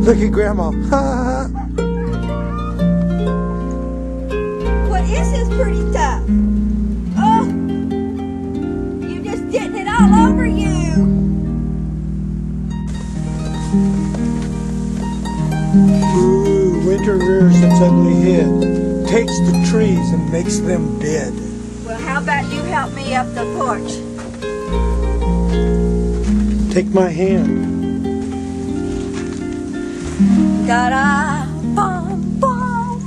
Look at Grandma. What is this pretty stuff? Oh, you're just getting it all over you. Ooh, winter rears its ugly head, takes the trees and makes them dead. Well, how about you help me up the porch? Take my hand. Da-da, bum, bum.